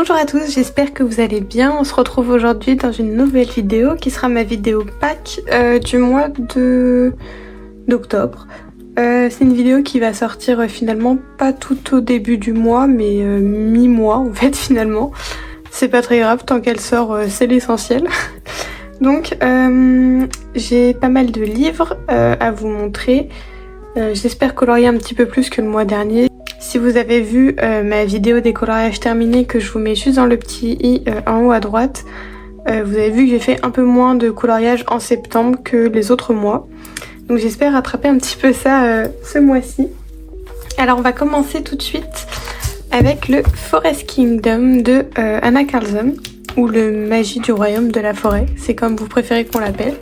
Bonjour à tous, j'espère que vous allez bien. On se retrouve aujourd'hui dans une nouvelle vidéo qui sera ma vidéo Pâques du mois d'octobre. C'est une vidéo qui va sortir finalement pas tout au début du mois mais mi-mois en fait finalement. C'est pas très grave, tant qu'elle sort c'est l'essentiel. Donc j'ai pas mal de livres à vous montrer. J'espère colorier un petit peu plus que le mois dernier. Si vous avez vu ma vidéo des coloriages terminés que je vous mets juste dans le petit i en haut à droite, vous avez vu que j'ai fait un peu moins de coloriage en septembre que les autres mois. Donc j'espère rattraper un petit peu ça ce mois-ci. Alors on va commencer tout de suite avec le Forest Kingdom de Anna Carlson, ou le Magie du Royaume de la Forêt, c'est comme vous préférez qu'on l'appelle.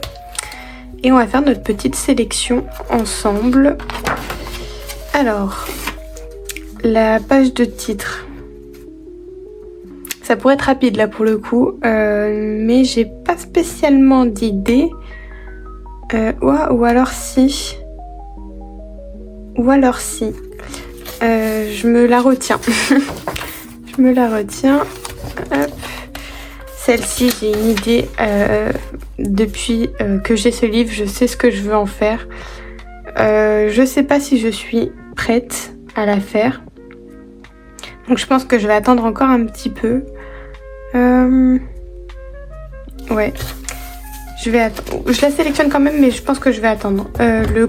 Et on va faire notre petite sélection ensemble. Alors, la page de titre. Ça pourrait être rapide là pour le coup, mais j'ai pas spécialement d'idée. Ou alors si. Je me la retiens. Je me la retiens. Hop. Celle-ci, j'ai une idée. Depuis que j'ai ce livre, je sais ce que je veux en faire. Je sais pas si je suis prête à la faire. Donc je pense que je vais attendre encore un petit peu. Ouais. Je vais attendre. Je la sélectionne quand même, mais je pense que je vais attendre. Le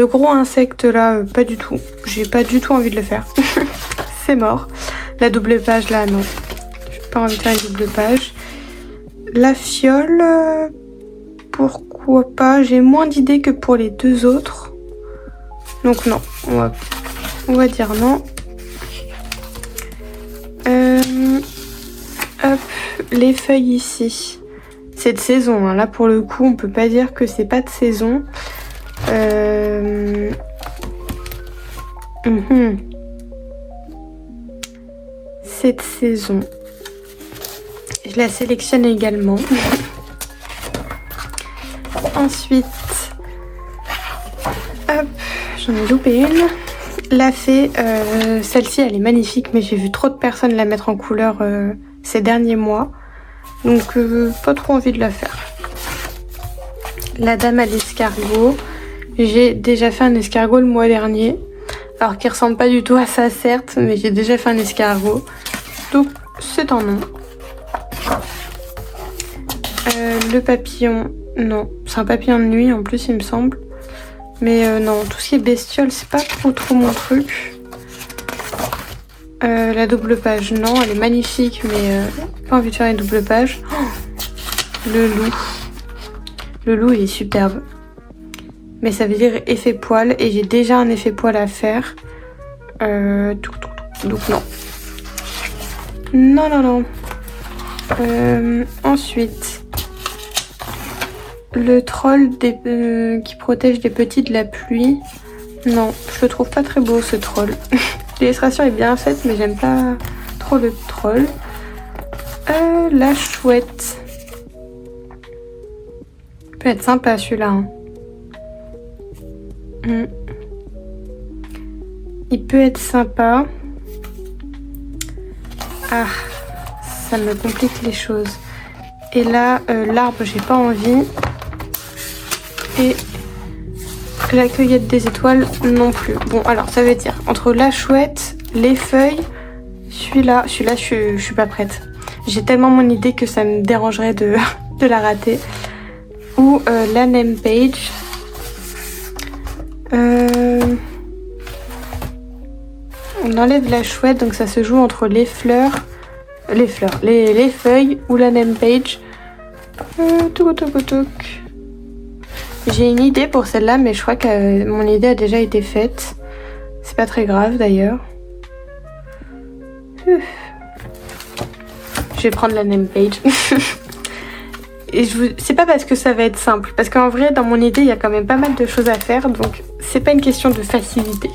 gros insecte là, pas du tout. J'ai pas du tout envie de le faire. C'est mort. La double page là, non. J'ai pas envie de faire une double page. La fiole, pourquoi pas. J'ai moins d'idées que pour les deux autres. Donc non, on va dire non. Hop, les feuilles ici. C'est de saison, hein. Là pour le coup, on peut pas dire que c'est pas de saison. Cette saison. Je la sélectionne également. Ensuite, hop, j'en ai loupé une. La fée, celle-ci elle est magnifique, mais j'ai vu trop de personnes la mettre en couleur ces derniers mois. Donc pas trop envie de la faire. La dame à l'escargot. J'ai déjà fait un escargot le mois dernier. Alors qui ressemble pas du tout à ça certes, mais j'ai déjà fait un escargot. Donc c'est un non. Le papillon, non. C'est un papillon de nuit en plus il me semble. Mais non, tout ce qui est bestiole, c'est pas trop mon truc. La double page, non, elle est magnifique, mais pas envie de faire une double page. Oh, le loup. Le loup, il est superbe. Mais ça veut dire effet poil, et j'ai déjà un effet poil à faire. Donc non. Non. Ensuite, le troll qui protège les petits de la pluie. Non, je le trouve pas très beau ce troll. L'illustration est bien faite, mais j'aime pas trop le troll. La chouette. Il peut être sympa celui-là. Hein. Il peut être sympa. Ah, ça me complique les choses. Et là, l'arbre, j'ai pas envie. Et la cueillette des étoiles non plus. Bon, alors ça veut dire entre la chouette, les feuilles, celui-là, je suis pas prête. J'ai tellement mon idée que ça me dérangerait de la rater. Ou la name page. On enlève la chouette, donc ça se joue entre les feuilles ou la name page. J'ai une idée pour celle-là, mais je crois que mon idée a déjà été faite. C'est pas très grave d'ailleurs. Je vais prendre la name page. Et c'est pas parce que ça va être simple, parce qu'en vrai, dans mon idée, il y a quand même pas mal de choses à faire, donc c'est pas une question de facilité.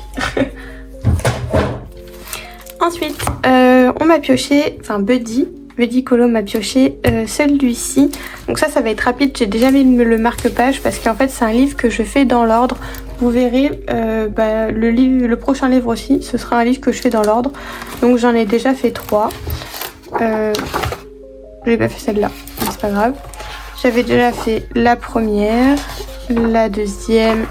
Ensuite, on m'a pioché, enfin Buddy, Vedicolo m'a pioché celui-ci. Donc ça va être rapide, j'ai déjà mis le marque-page parce qu'en fait c'est un livre que je fais dans l'ordre. Vous verrez, le prochain livre aussi, ce sera un livre que je fais dans l'ordre. Donc j'en ai déjà fait 3. J'ai pas fait celle-là, mais c'est pas grave. J'avais déjà fait la première, la deuxième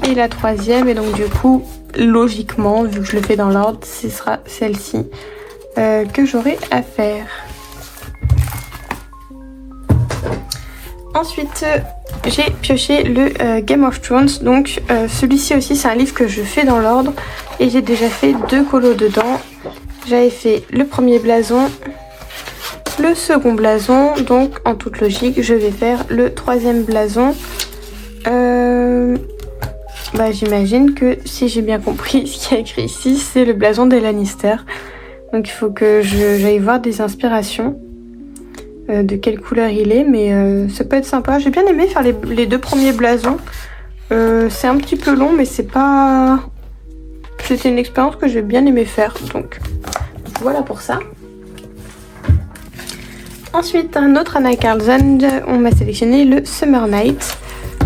et la troisième. Et donc du coup, logiquement, vu que je le fais dans l'ordre, ce sera celle-ci que j'aurai à faire. Ensuite, j'ai pioché le Game of Thrones. Donc celui-ci aussi, c'est un livre que je fais dans l'ordre. Et j'ai déjà fait 2 colos dedans. J'avais fait le premier blason, le second blason. Donc en toute logique, je vais faire le 3e blason. J'imagine que si j'ai bien compris ce qui est écrit ici, c'est le blason des Lannister. Donc il faut que j'aille voir des inspirations de quelle couleur il est, mais ça peut être sympa. J'ai bien aimé faire les 2 premiers blasons. C'est un petit peu long, mais c'est pas... C'était une expérience que j'ai bien aimé faire, donc voilà pour ça. Ensuite, un autre Anna Carlson, on m'a sélectionné le Summer Night.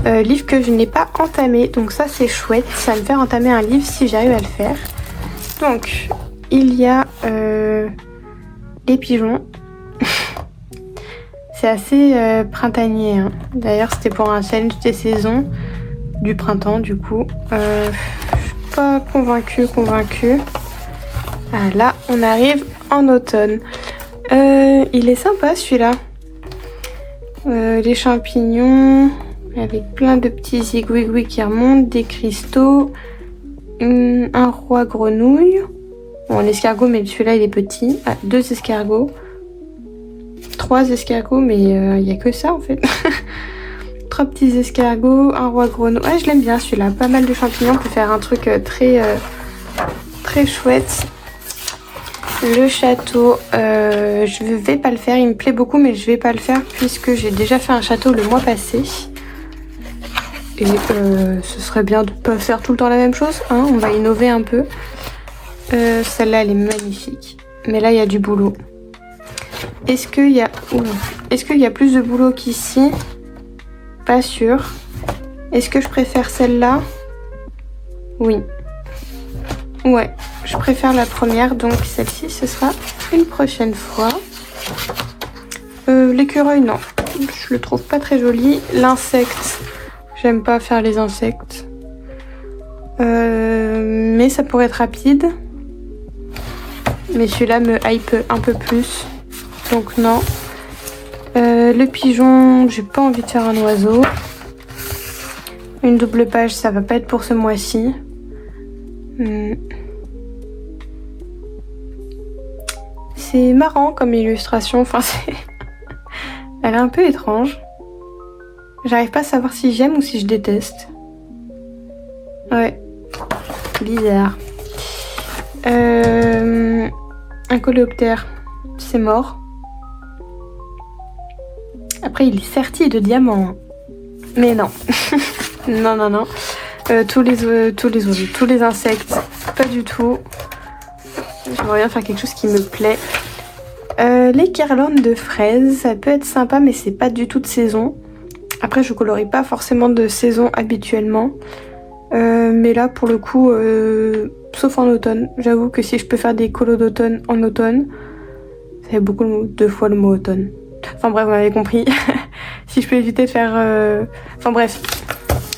Livre que je n'ai pas entamé, donc ça c'est chouette, ça va me faire entamer un livre si j'arrive à le faire. Donc il y a les pigeons. C'est assez printanier, hein. D'ailleurs c'était pour un challenge des saisons du printemps du coup. Je suis pas convaincue. Ah, là on arrive en automne. Il est sympa celui-là. Les champignons avec plein de petits zigouigouis qui remontent, des cristaux, un roi grenouille, bon, un escargot mais celui-là il est petit, 2 escargots, 3 escargots mais il n'y a que ça en fait. 3 petits escargots, un roi grenouille. Ouais, je l'aime bien celui-là, pas mal de champignons pour faire un truc très chouette. Le château, je vais pas le faire, il me plaît beaucoup mais je vais pas le faire puisque j'ai déjà fait un château le mois passé. Et ce serait bien de pas faire tout le temps la même chose, hein, on va innover un peu. Celle-là elle est magnifique, mais là il y a du boulot. Est-ce qu'il y a plus de boulot qu'ici? Pas sûr. Est-ce que je préfère celle-là? Oui. Ouais, je préfère la première, donc celle-ci ce sera une prochaine fois. L'écureuil, non, je le trouve pas très joli. L'insecte, j'aime pas faire les insectes. Mais ça pourrait être rapide. Mais celui-là me hype un peu plus, donc non. Le pigeon, j'ai pas envie de faire un oiseau. Une double page, ça va pas être pour ce mois-ci. C'est marrant comme illustration, enfin elle est un peu étrange. J'arrive pas à savoir si j'aime ou si je déteste. Ouais, bizarre. Un coléoptère, c'est mort. Après il est serti de diamants. Mais non. non. Tous les insectes, pas du tout. J'aimerais bien faire quelque chose qui me plaît. Les guirlandes de fraises, ça peut être sympa, mais c'est pas du tout de saison. Après, je colorie pas forcément de saison habituellement. Mais là, pour le coup, sauf en automne. J'avoue que si je peux faire des colos d'automne en automne, ça fait beaucoup 2 fois le mot automne. Enfin bref, vous m'avez compris. Si je peux éviter de faire... Enfin bref.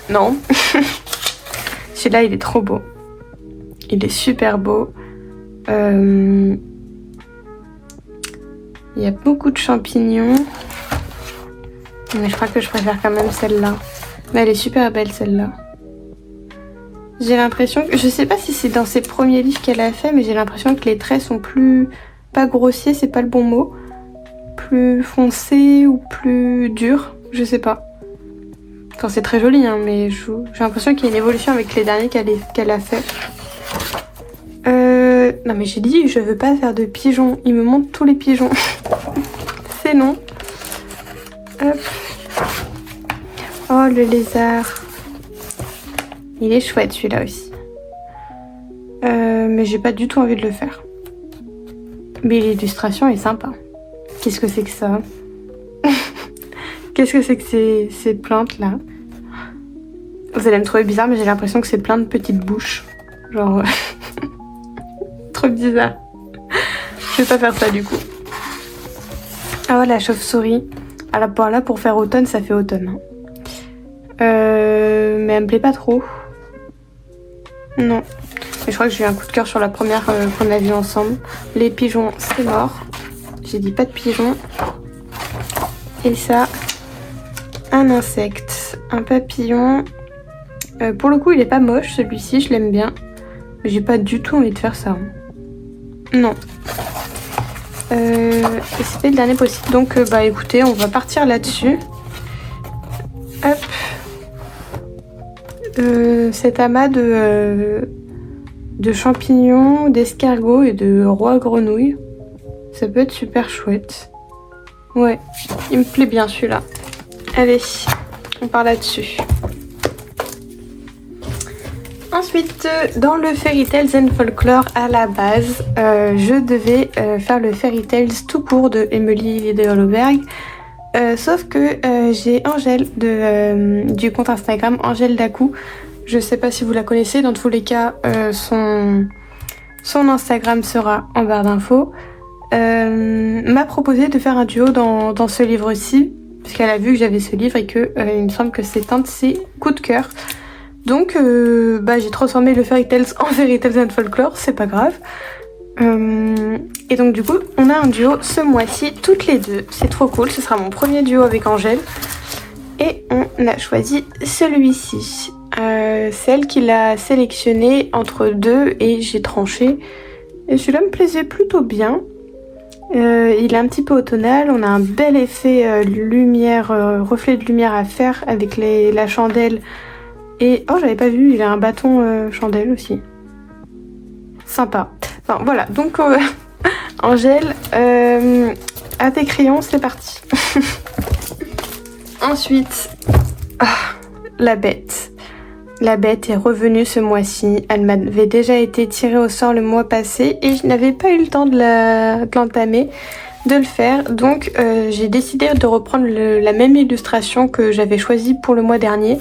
Non. Celui-là, il est trop beau. Il est super beau. Il y a beaucoup de champignons. Mais je crois que je préfère quand même celle-là. Mais elle est super belle celle-là. J'ai l'impression que... Je sais pas si c'est dans ses premiers livres qu'elle a fait, mais j'ai l'impression que les traits sont plus... Pas grossiers, c'est pas le bon mot. Plus foncés ou plus durs. Je sais pas. Enfin, c'est très joli, hein, mais j'ai l'impression qu'il y a une évolution avec les derniers qu'elle a fait. Non mais j'ai dit, je veux pas faire de pigeons. Il me montre tous les pigeons. C'est non. Hop. Oh, le lézard. Il est chouette celui-là aussi. Mais j'ai pas du tout envie de le faire. Mais l'illustration est sympa. Qu'est-ce que c'est que ça? Qu'est-ce que c'est que ces plantes là? Vous allez me trouver bizarre, mais j'ai l'impression que c'est plein de petites bouches. Genre... trop bizarre. Je vais pas faire ça du coup. Ah ouais, la chauve-souris. Alors là, pour faire automne, ça fait automne. Hein. Mais elle me plaît pas trop. Non. Mais je crois que j'ai eu un coup de cœur sur la première qu'on a vue ensemble. Les pigeons, c'est mort. J'ai dit pas de pigeons. Et ça, un insecte, un papillon. Pour le coup, il est pas moche celui-ci, je l'aime bien. Mais j'ai pas du tout envie de faire ça. Hein. Non. Et c'était le dernier possible. Donc, bah écoutez, on va partir là-dessus. Hop. Cet amas de champignons, d'escargots et de roi grenouilles. Ça peut être super chouette. Ouais, il me plaît bien celui-là. Allez, on part là-dessus. Ensuite, dans le Fairy Tales and Folklore à la base, je devais faire le Fairy Tales tout court de Emily Lily Hollowberg. Sauf que j'ai Angèle du compte Instagram Angèle Dacou. Je sais pas si vous la connaissez, dans tous les cas, son Instagram sera en barre d'infos. M'a proposé de faire un duo dans ce livre-ci, puisqu'elle a vu que j'avais ce livre et que il me semble que c'est un de ses coups de cœur. Donc j'ai transformé le Fairy Tales en Fairy Tales and Folklore, c'est pas grave. Et donc du coup on a un duo ce mois-ci toutes les deux, c'est trop cool, ce sera mon premier duo avec Angèle. Et on a choisi celui-ci. C'est elle qui l'a sélectionné entre deux et j'ai tranché. Et celui-là me plaisait plutôt bien. Il est un petit peu automnal, on a un bel effet lumière, reflet de lumière à faire avec la chandelle. Et oh, j'avais pas vu, il a un bâton chandelle aussi. Sympa. Enfin voilà, donc Angèle, à tes crayons, c'est parti. Ensuite, la bête. La bête est revenue ce mois-ci. Elle m'avait déjà été tirée au sort le mois passé et je n'avais pas eu le temps de l'entamer, de le faire. Donc j'ai décidé de reprendre la même illustration que j'avais choisie pour le mois dernier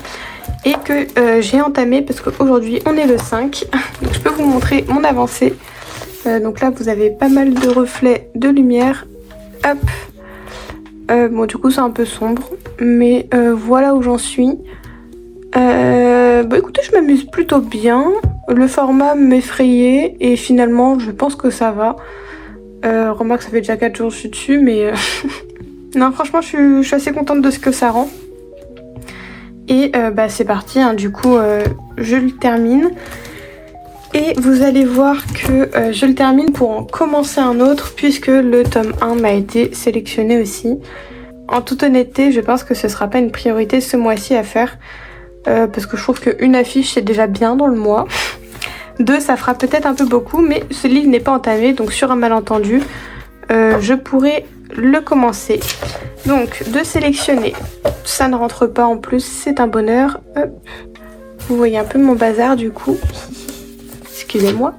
et que j'ai entamé parce qu'aujourd'hui on est le 5. Donc je peux vous montrer mon avancée. Donc là vous avez pas mal de reflets de lumière. Hop. Bon du coup c'est un peu sombre, mais voilà où j'en suis. Écoutez, je m'amuse plutôt bien. Le format m'effrayait et finalement je pense que ça va. Remarque, ça fait déjà 4 jours que je suis dessus, mais non, franchement je suis assez contente de ce que ça rend. Et c'est parti, hein, du coup je le termine. Et vous allez voir que je le termine pour en commencer un autre puisque le tome 1 m'a été sélectionné aussi. En toute honnêteté, je pense que ce sera pas une priorité ce mois-ci à faire. Parce que je trouve qu'une affiche c'est déjà bien dans le mois. 2 ça fera peut-être un peu beaucoup, mais ce livre n'est pas entamé, donc sur un malentendu je pourrais le commencer. Donc de sélectionner, ça ne rentre pas en plus, c'est un bonheur. Hop. Vous voyez un peu mon bazar du coup. Excusez-moi.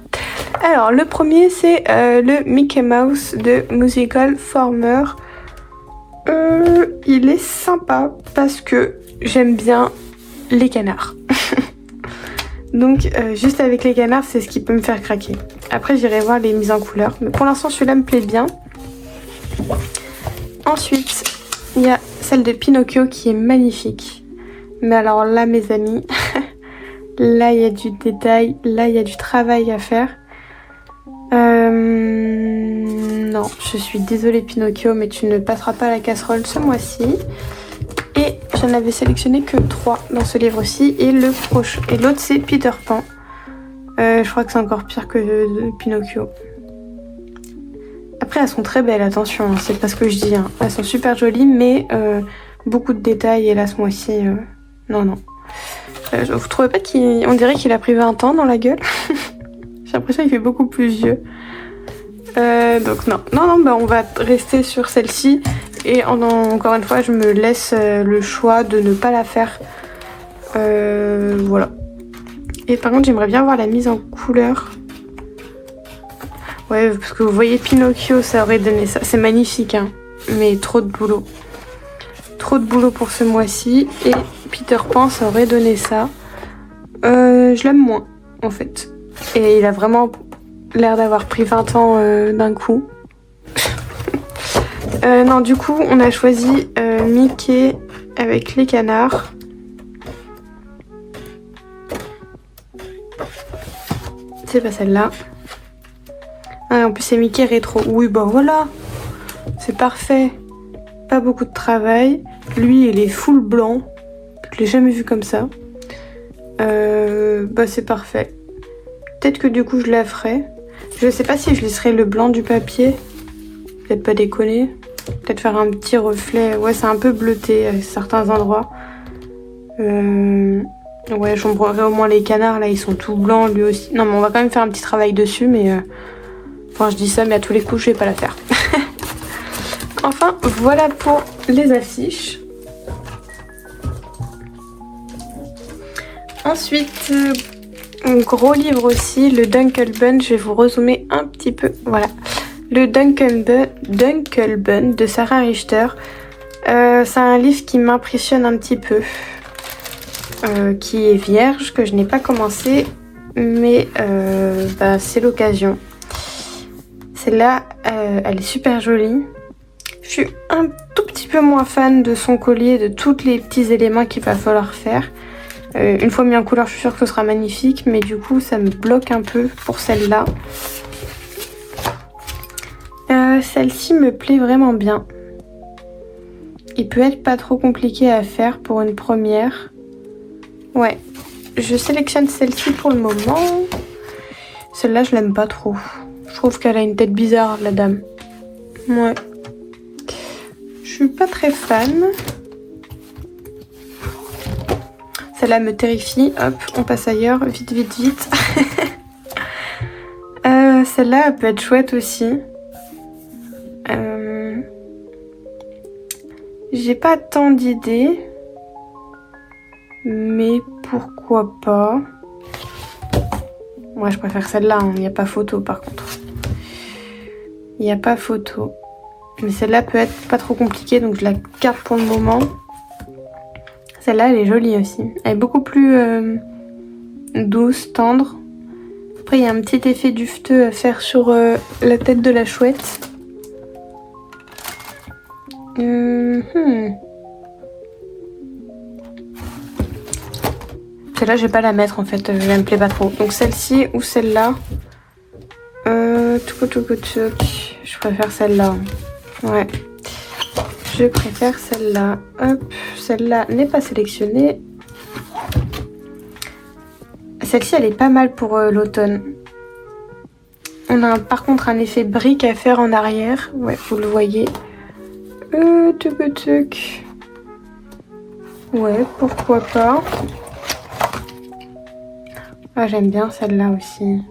Alors le premier c'est le Mickey Mouse de Musical Farmer. Il est sympa parce que j'aime bien les canards. Donc juste avec les canards c'est ce qui peut me faire craquer. Après j'irai voir les mises en couleur, mais pour l'instant celui-là me plaît bien. Ensuite il y a celle de Pinocchio qui est magnifique. Mais alors là mes amis, là il y a du détail, là il y a du travail à faire. Non, je suis désolée Pinocchio, mais tu ne passeras pas à la casserole ce mois-ci. Et j'en avais sélectionné que 3 dans ce livre-ci. Et l'autre c'est Peter Pan. Je crois que c'est encore pire que Pinocchio. Après elles sont très belles, attention, hein, c'est pas ce que je dis. Hein. Elles sont super jolies, mais beaucoup de détails. Et là ce mois-ci, non. Vous trouvez pas qu'on dirait qu'il a pris 20 ans dans la gueule? J'ai l'impression qu'il fait beaucoup plus vieux. Donc non, on va rester sur celle-ci. Et encore une fois, je me laisse le choix de ne pas la faire. Voilà. Et par contre, j'aimerais bien voir la mise en couleur. Ouais, parce que vous voyez Pinocchio, ça aurait donné ça. C'est magnifique, hein. mais trop de boulot. Trop de boulot pour ce mois-ci. Et Peter Pan, ça aurait donné ça. Je l'aime moins, en fait. Et il a vraiment l'air d'avoir pris 20 ans d'un coup. Non, du coup, on a choisi Mickey avec les canards. C'est pas celle-là. Ah, en plus, c'est Mickey rétro. Oui, bah voilà. C'est parfait. Pas beaucoup de travail. Lui, il est full blanc. Je l'ai jamais vu comme ça. Bah, c'est parfait. Peut-être que du coup, je la ferai. Je sais pas si je laisserai le blanc du papier. Peut-être pas déconner. Peut-être faire un petit reflet. Ouais, c'est un peu bleuté à certains endroits. Ouais, j'ombrerai au moins les canards. Là, ils sont tout blancs, lui aussi. Non, mais on va quand même faire un petit travail dessus, mais... Enfin, je dis ça, mais à tous les coups, je vais pas la faire. Enfin, voilà pour les affiches. Ensuite, un gros livre aussi, le Dunkle Bun. Je vais vous résumer un petit peu. Voilà. Le Dunkle Bun de Sarah Richter. C'est un livre qui m'impressionne un petit peu. Qui est vierge, que je n'ai pas commencé. Mais bah, c'est l'occasion. Celle-là, elle est super jolie. Je suis un tout petit peu moins fan de son collier, de tous les petits éléments qu'il va falloir faire. Une fois mis en couleur, je suis sûre que ce sera magnifique, mais du coup, ça me bloque un peu pour celle-là. Celle-ci me plaît vraiment bien. Il peut être pas trop compliqué à faire pour une première. Ouais, je sélectionne celle-ci pour le moment. Celle-là, je l'aime pas trop. Je trouve qu'elle a une tête bizarre, la dame. Ouais. Je suis pas très fan. Celle-là me terrifie. Hop, on passe ailleurs. Vite, vite, vite. Celle-là, elle peut être chouette aussi. J'ai pas tant d'idées. Mais pourquoi pas. Moi, je préfère celle-là. Il n'y a pas photo, par contre. Il n'y a pas photo. Mais celle-là peut être pas trop compliquée, donc je la garde pour le moment. Celle-là, elle est jolie aussi. Elle est beaucoup plus douce, tendre. Après, il y a un petit effet dufteux à faire sur la tête de la chouette. Celle-là, je vais pas la mettre en fait. Elle me plaît pas trop. Donc celle-ci ou celle-là. Je préfère celle-là. Ouais. Je préfère celle-là. Hop. Celle-là n'est pas sélectionnée. Celle-ci, elle est pas mal pour l'automne. On a par contre un effet brique à faire en arrière. Ouais, vous le voyez. Ouais, pourquoi pas. Ah, j'aime bien celle-là aussi.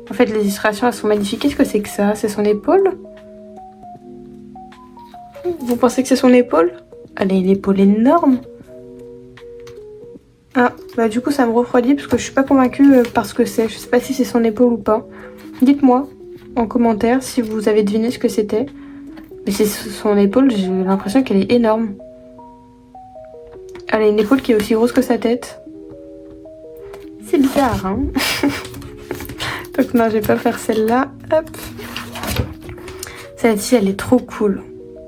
En fait, les illustrations, elles sont magnifiques. Qu'est-ce que c'est que ça? C'est son épaule? Vous pensez que c'est son épaule? Elle a une épaule énorme. Ah, bah du coup, ça me refroidit parce que je suis pas convaincue par ce que c'est. Je sais pas si c'est son épaule ou pas. Dites-moi en commentaire si vous avez deviné ce que c'était. Mais c'est son épaule, j'ai l'impression qu'elle est énorme. Elle a une épaule qui est aussi grosse que sa tête. C'est bizarre, hein. Donc non, je vais pas faire celle-là. Hop. Celle-ci, elle est trop cool.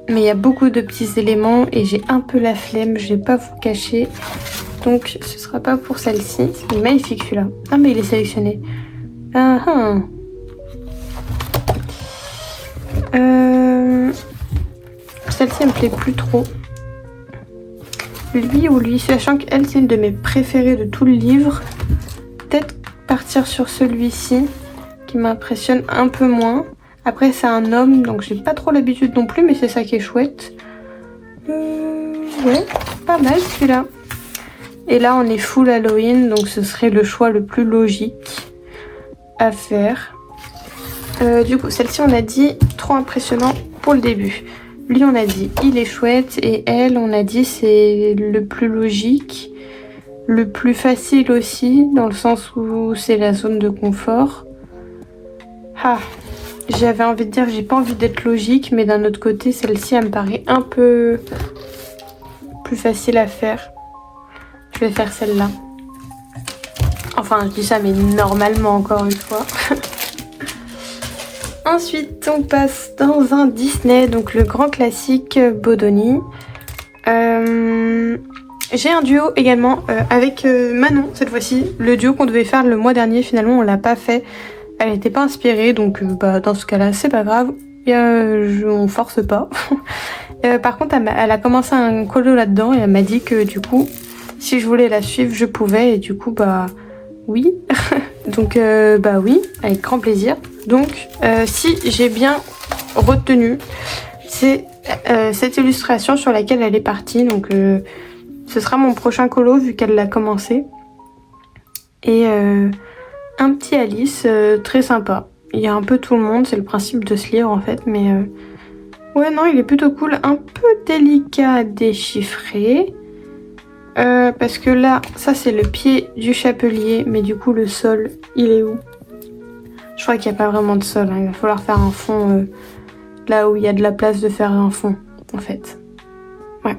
Mais il y a beaucoup de petits éléments et j'ai un peu la flemme, je vais pas vous cacher. Donc ce sera pas pour celle-ci. C'est magnifique celui-là. Ah mais il est sélectionné. Celle-ci elle me plaît plus trop. Lui ou lui, sachant qu'elle c'est une de mes préférées de tout le livre. Peut-être partir sur celui-ci qui m'impressionne un peu moins. Après c'est un homme donc j'ai pas trop l'habitude non plus mais c'est ça qui est chouette. Ouais, pas mal celui-là. Et là on est full Halloween donc ce serait le choix le plus logique à faire. Du coup celle-ci on a dit trop impressionnant pour le début. Lui on a dit il est chouette et elle on a dit c'est le plus logique. Le plus facile aussi dans le sens où c'est la zone de confort. Ah, J'avais envie de dire, j'ai pas envie d'être logique, mais d'un autre côté, celle-ci, elle me paraît un peu plus facile à faire. Je vais faire celle-là. Enfin, je dis ça, mais normalement, encore une fois. Ensuite, on passe dans un Disney, donc le grand classique Bodoni. J'ai un duo également avec Manon, cette fois-ci. Le duo qu'on devait faire le mois dernier, finalement, on l'a pas fait. Elle n'était pas inspirée, donc dans ce cas-là, c'est pas grave. On force pas. Par contre, elle a commencé un colo là-dedans et elle m'a dit que du coup, si je voulais la suivre, je pouvais. Et du coup, oui. Donc oui, avec grand plaisir. Donc si j'ai bien retenu, c'est cette illustration sur laquelle elle est partie. Donc ce sera mon prochain colo vu qu'elle l'a commencé. Et un petit Alice très sympa. Il y a un peu tout le monde, c'est le principe de ce livre en fait. Mais ouais non, il est plutôt cool. Un peu délicat à déchiffrer. Parce que là, ça c'est le pied du chapelier, mais du coup le sol, il est où? Je crois qu'il n'y a pas vraiment de sol, hein. Il va falloir faire un fond là où il y a de la place de faire un fond, en fait. Ouais.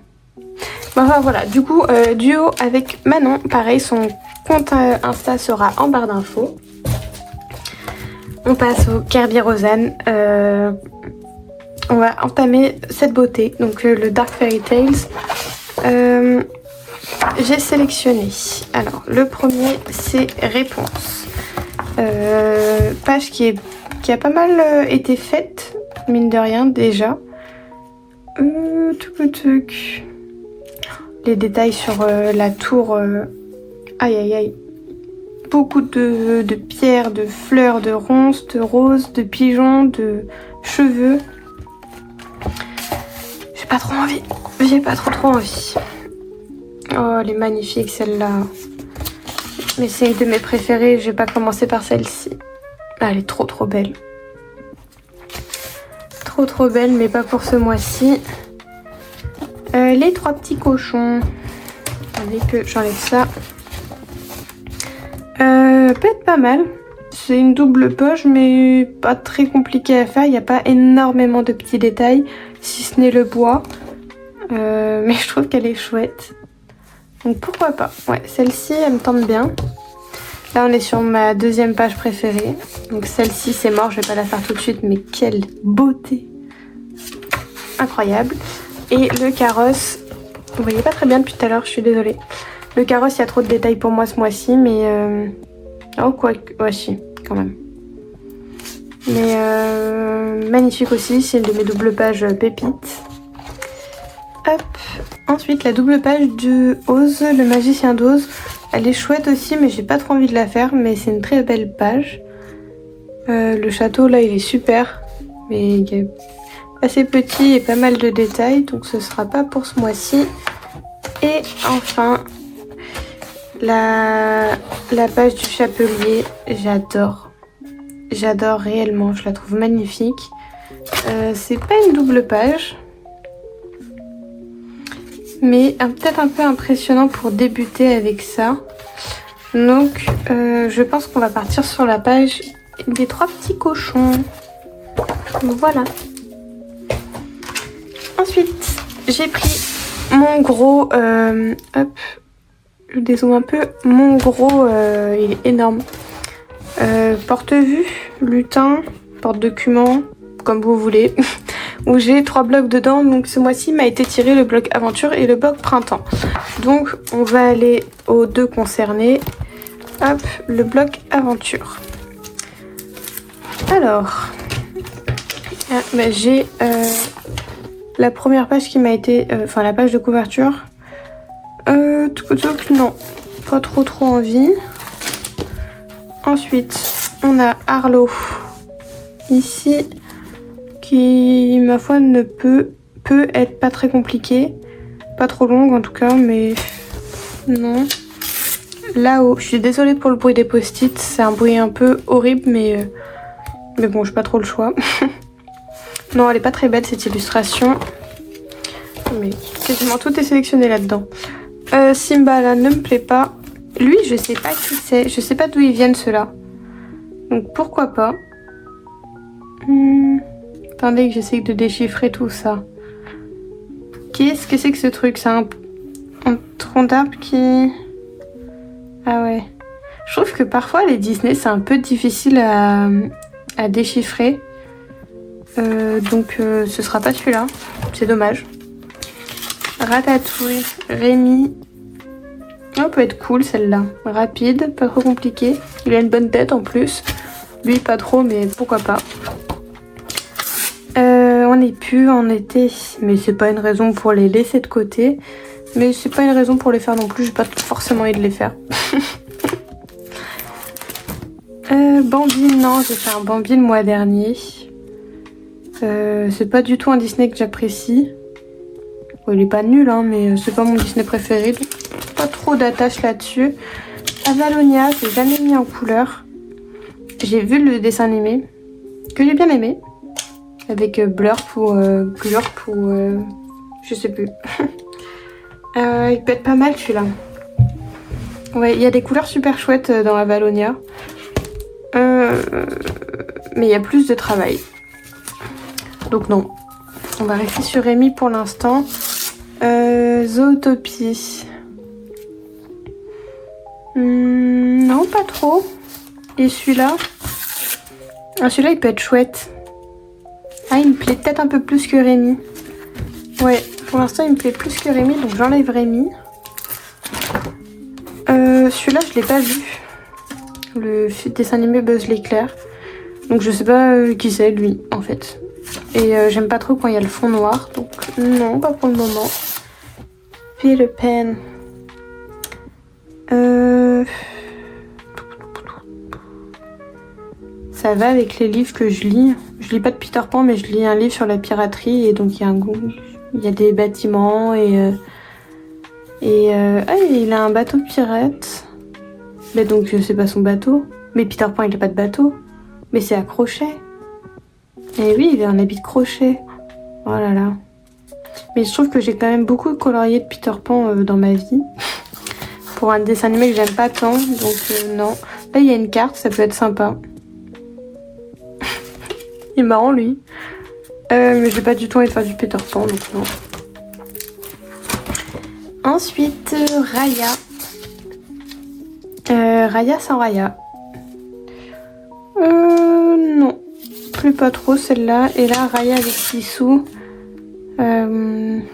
Enfin voilà, du coup, duo avec Manon, pareil, son compte Insta sera en barre d'infos. On passe au Kerby Rosanne. On va entamer cette beauté, donc le Dark Fairy Tales. J'ai sélectionné, alors le premier c'est Réponse, page qui a pas mal été faite, mine de rien déjà. Les détails sur la tour, aïe aïe aïe, beaucoup de pierres, de fleurs, de ronces, de roses, de pigeons, de cheveux. J'ai pas trop envie, j'ai pas trop envie. Oh, elle est magnifique celle-là. Mais c'est une de mes préférées, je vais pas commencer par celle-ci. Ah, elle est trop belle. Trop belle, mais pas pour ce mois-ci. Les 3 petits cochons. Attendez que j'enlève ça. Peut être pas mal. C'est une double poche, mais pas très compliqué à faire. Il n'y a pas énormément de petits détails, si ce n'est le bois. Mais je trouve qu'elle est chouette. Donc pourquoi pas. Ouais, celle-ci, elle me tente bien. Là, on est sur ma deuxième page préférée. Donc celle-ci, c'est mort, je vais pas la faire tout de suite, mais quelle beauté. Incroyable. Et le carrosse, vous voyez pas très bien depuis tout à l'heure, je suis désolée. Le carrosse, il y a trop de détails pour moi ce mois-ci, mais... Oh, quoi. Ouais, si, quand même. Mais magnifique aussi, c'est une de mes doubles pages pépites. Hop. Ensuite, la double page de Oz, le magicien d'Oz. Elle est chouette aussi, mais j'ai pas trop envie de la faire, mais c'est une très belle page. Le château, là, il est super, mais il est assez petit et pas mal de détails, donc ce sera pas pour ce mois-ci. Et enfin, la page du chapelier, j'adore. J'adore réellement, je la trouve magnifique. C'est pas une double page, mais peut-être un peu impressionnant pour débuter avec ça. Donc je pense qu'on va partir sur la page des 3 petits cochons. Voilà. Ensuite, j'ai pris mon gros... hop, je dézoome un peu. Mon gros, il est énorme. Porte-vue, lutin, porte-document, comme vous voulez. Où j'ai 3 blocs dedans. Donc ce mois-ci m'a été tiré le bloc aventure et le bloc printemps. Donc on va aller aux 2 concernés. Hop, le bloc aventure. Alors, j'ai la première page qui m'a été... Enfin la page de couverture. Non, pas trop envie. Ensuite, on a Arlo. Ici... qui, ma foi, peut être pas très compliqué. Pas trop longue en tout cas, mais non. Là-haut, je suis désolée pour le bruit des post-it, c'est un bruit un peu horrible, mais bon, j'ai pas trop le choix. Non, elle est pas très belle cette illustration. Mais quasiment tout est sélectionné là-dedans. Simba, là, ne me plaît pas. Lui, je sais pas qui c'est, je sais pas d'où ils viennent ceux-là. Donc pourquoi pas. Attendez que j'essaie de déchiffrer tout ça. Qu'est-ce que c'est que ce truc? C'est un tronc d'arbre qui... Ah ouais. Je trouve que parfois les Disney c'est un peu difficile à déchiffrer. Donc ce sera pas celui-là. C'est dommage. Ratatouille, Rémi. Oh, peut être cool celle-là. Rapide, pas trop compliqué. Il a une bonne tête en plus. Lui pas trop mais pourquoi pas. On n'est plus en été. Mais c'est pas une raison pour les laisser de côté. Mais c'est pas une raison pour les faire non plus. J'ai pas forcément envie de les faire. Bambi, non, j'ai fait un Bambi le mois dernier. C'est pas du tout un Disney que j'apprécie. Bon, il est pas nul, hein, mais c'est pas mon Disney préféré. Donc pas trop d'attache là-dessus. Avalonia, j'ai jamais mis en couleur. J'ai vu le dessin animé, que j'ai bien aimé. Avec Blurp ou Glurp ou... je sais plus. Il peut être pas mal celui-là. Ouais, il y a des couleurs super chouettes dans Avalonia. Mais il y a plus de travail. Donc non. On va rester sur Rémi pour l'instant. Zootopie. Non, pas trop. Et celui-là? Ah, celui-là, il peut être chouette. Ah, il me plaît peut-être un peu plus que Rémi. Ouais, pour l'instant, il me plaît plus que Rémi, donc j'enlève Rémi. Celui-là, je l'ai pas vu. Le dessin animé Buzz l'éclair. Donc je sais pas qui c'est lui en fait. Et j'aime pas trop quand il y a le fond noir. Donc non, pas pour le moment. Peter Pan. Ça va avec les livres que je lis. Je lis pas de Peter Pan mais je lis un livre sur la piraterie. Et donc il y a il y a des bâtiments ah, il a un bateau de pirate. Mais donc c'est pas son bateau. Mais Peter Pan il a pas de bateau. Mais c'est à crochet. Et oui, il a un habit de crochet. Oh là là. Mais je trouve que j'ai quand même beaucoup colorié de Peter Pan dans ma vie. Pour un dessin animé que j'aime pas tant. Donc non. Là il y a une carte, ça peut être sympa. Il est marrant lui. Mais j'ai pas du tout envie de faire du Peter Pan, donc non. Ensuite, Raya. Raya sans Raya. Non. Plus pas trop celle-là. Et là, Raya avec Sissou. Elle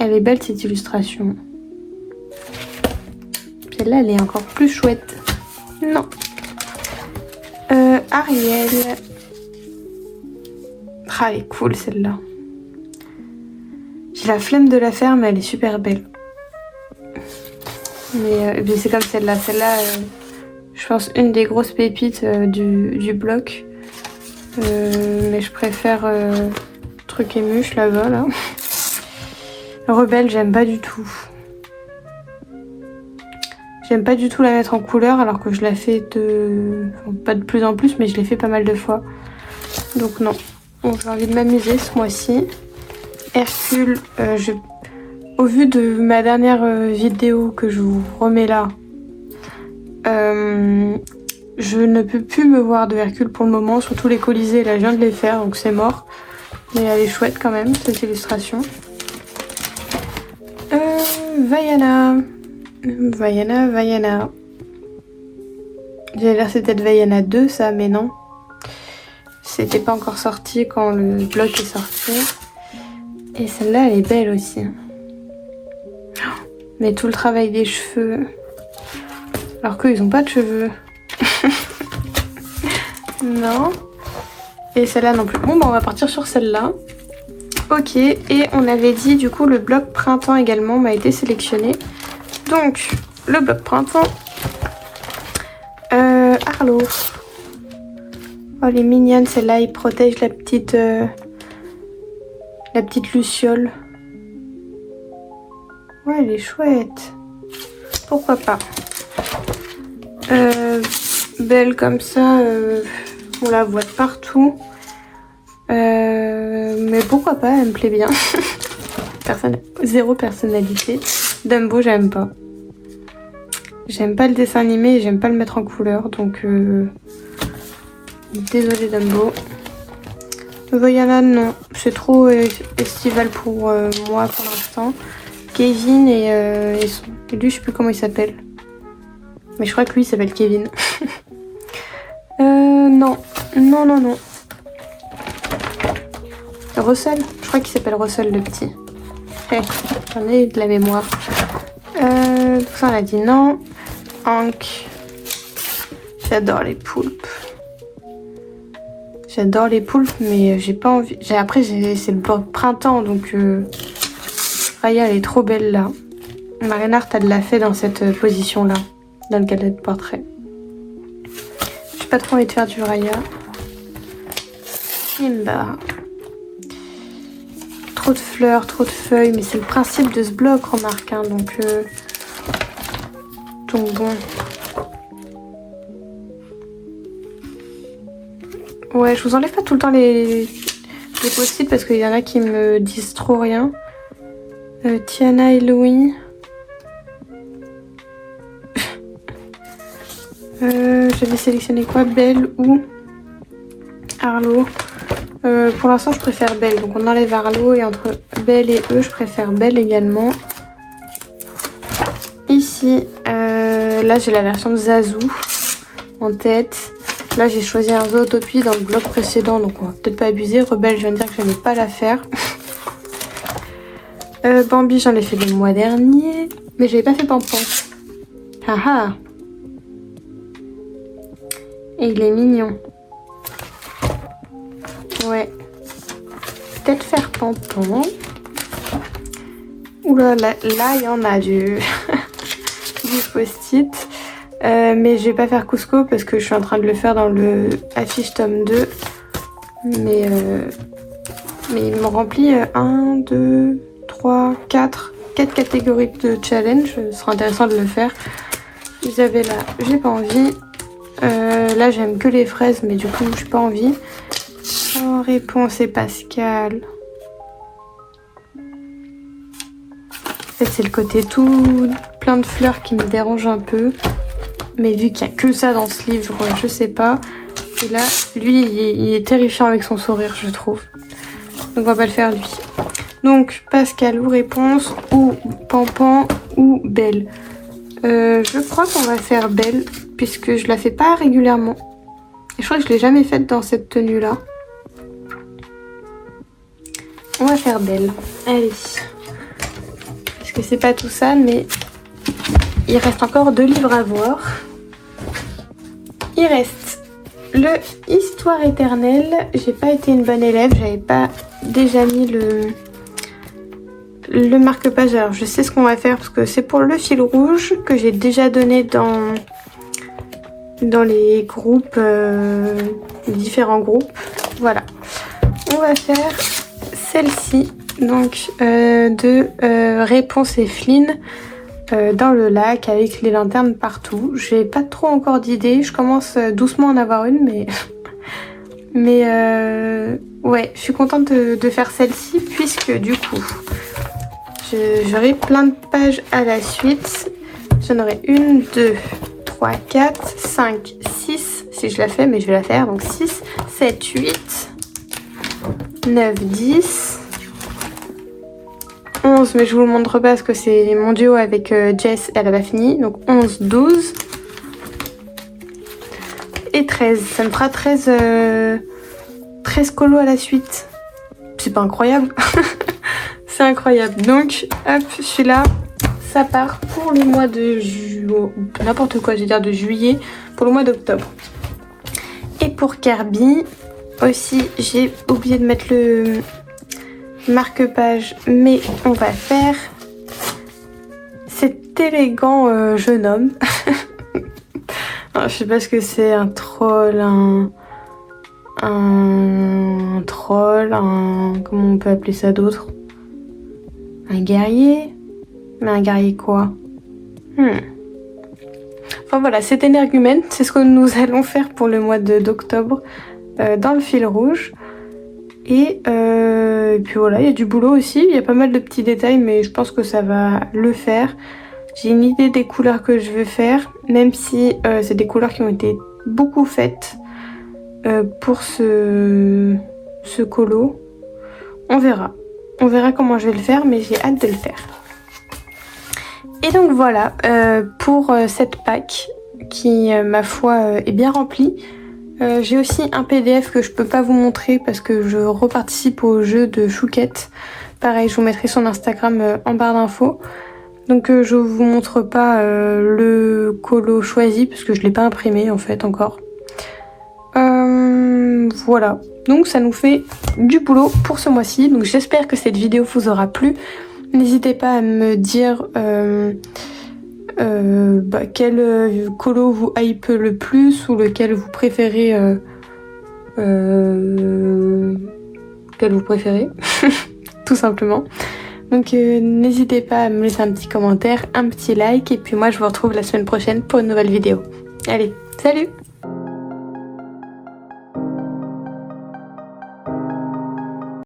est belle cette illustration. Celle-là, elle est encore plus chouette. Non. Ariel. Ah, elle est cool celle-là. J'ai la flemme de la faire, mais elle est super belle. Mais c'est comme celle-là. Celle-là, je pense, une des grosses pépites du bloc. Mais je préfère Truc et Muche là-bas, là. Rebelle, j'aime pas du tout. J'aime pas du tout la mettre en couleur, alors que je la fais pas de plus en plus, mais je l'ai fait pas mal de fois. Donc non. Bon, j'ai envie de m'amuser ce mois-ci. Hercule, au vu de ma dernière vidéo que je vous remets là, je ne peux plus me voir de Hercule pour le moment, surtout les Colisées, là je viens de les faire donc c'est mort. Mais elle est chouette quand même cette illustration. Vaiana. J'allais dire c'était Vaiana 2 ça, mais non. C'était pas encore sorti quand le bloc est sorti. Et celle-là elle est belle aussi. Mais tout le travail des cheveux. Alors qu'eux ils ont pas de cheveux. Non. Et celle-là non plus. Bon bah on va partir sur celle-là. Ok, et on avait dit du coup le bloc printemps également m'a été sélectionné. Donc le bloc printemps. Arlo. Oh elle est mignonne celle-là, il protège la petite luciole. Ouais elle est chouette. Pourquoi pas. Belle comme ça, on la voit de partout. Mais pourquoi pas, elle me plaît bien. Zéro personnalité. Dumbo, j'aime pas. J'aime pas le dessin animé et j'aime pas le mettre en couleur, donc Désolée Dumbo. Voyana, non. C'est trop estival pour moi pour l'instant. Kevin et lui, je sais plus comment il s'appelle. Mais je crois que lui, il s'appelle Kevin. Non. Non. Russell? Je crois qu'il s'appelle Russell le petit. J'en ai de la mémoire. Tout ça, on a dit non. Hank. J'adore les poulpes. J'adore les poulpes, mais j'ai pas envie. Après, c'est le printemps, donc Raya, elle est trop belle là. Marinard, elle l'a fait dans cette position-là, dans le galet de portrait. J'ai pas trop envie de faire du Raya. Simba. Trop de fleurs, trop de feuilles, mais c'est le principe de ce bloc, remarque, hein, donc bon. Ouais, je vous enlève pas tout le temps les post-it parce qu'il y en a qui me disent trop rien. Tiana et Louis. J'avais sélectionné quoi? Belle ou Arlo? Pour l'instant, je préfère Belle. Donc on enlève Arlo et entre Belle et eux, je préfère Belle également. Ici, là j'ai la version de Zazu en tête. Là j'ai choisi un Zootopie dans le bloc précédent, donc on va peut-être pas abuser. Rebelle, je viens de dire que je n'allais pas la faire. Bambi, j'en ai fait le mois dernier, mais j'avais pas fait Pampan. Haha. Et il est mignon. Ouais. Peut-être faire Pampan. Oula, là il y en a du post-it. Mais je vais pas faire Cusco parce que je suis en train de le faire dans le affiche tome 2. Mais il me remplit 1, 2, 3, 4 catégories de challenge. Ce sera intéressant de le faire. Isabella, j'ai pas envie. Là j'aime que les fraises, mais du coup j'ai pas envie. Oh, réponse et Pascal. En fait c'est le côté tout plein de fleurs qui me dérange un peu. Mais vu qu'il n'y a que ça dans ce livre, je sais pas. Et là, lui, il est terrifiant avec son sourire, je trouve. Donc on va pas le faire lui. Donc Pascal ou réponse, ou Pampan, ou Belle. Je crois qu'on va faire Belle, puisque je la fais pas régulièrement. Et je crois que je l'ai jamais faite dans cette tenue-là. On va faire Belle. Allez. Parce que c'est pas tout ça, mais il reste encore 2 livres à voir. Il reste le Histoire éternelle. J'ai pas été une bonne élève, j'avais pas déjà mis le marque-page. Alors je sais ce qu'on va faire parce que c'est pour le fil rouge que j'ai déjà donné dans les groupes, les différents groupes. Voilà. On va faire celle-ci, donc de Réponse et Flynn. Dans le lac avec les lanternes partout. J'ai pas trop encore d'idées, je commence doucement à en avoir une, mais ouais, je suis contente de faire celle-ci puisque du coup j'aurai plein de pages à la suite. J'en aurai 1, 2, 3, 4, 5, 6 si je la fais, mais je vais la faire. Donc 6, 7, 8, 9, 10, 11, mais je vous le montre pas parce que c'est mon duo avec Jess, elle a pas fini. Donc 11, 12 et 13. Ça me fera 13 colos à la suite. C'est pas incroyable? C'est incroyable. Donc hop, celui-là, ça part pour le mois de n'importe quoi, je vais dire de juillet, pour le mois d'octobre. Et pour Kirby aussi, j'ai oublié de mettre le marque-page, mais on va faire cet élégant jeune homme. Alors, je sais pas ce que c'est, un troll, comment on peut appeler ça d'autre? Un guerrier? Mais un guerrier quoi? Enfin voilà, cet énergumène, c'est ce que nous allons faire pour le mois d'octobre dans le fil rouge. Et puis voilà, il y a du boulot aussi, il y a pas mal de petits détails, mais je pense que ça va le faire. J'ai une idée des couleurs que je veux faire, même si c'est des couleurs qui ont été beaucoup faites. pour ce colo. On verra. On verra comment je vais le faire, mais j'ai hâte de le faire. Et donc voilà pour cette pack qui, ma foi, est bien remplie. J'ai aussi un PDF que je peux pas vous montrer parce que je reparticipe au jeu de Chouquette. Pareil, je vous mettrai son Instagram en barre d'infos. Donc je vous montre pas le colo choisi parce que je l'ai pas imprimé en fait encore. Voilà, donc ça nous fait du boulot pour ce mois-ci. Donc j'espère que cette vidéo vous aura plu. N'hésitez pas à me dire quel colo vous hype le plus ou lequel vous préférez. Tout simplement. Donc n'hésitez pas à me laisser un petit commentaire, un petit like et puis moi je vous retrouve la semaine prochaine pour une nouvelle vidéo. Allez, salut!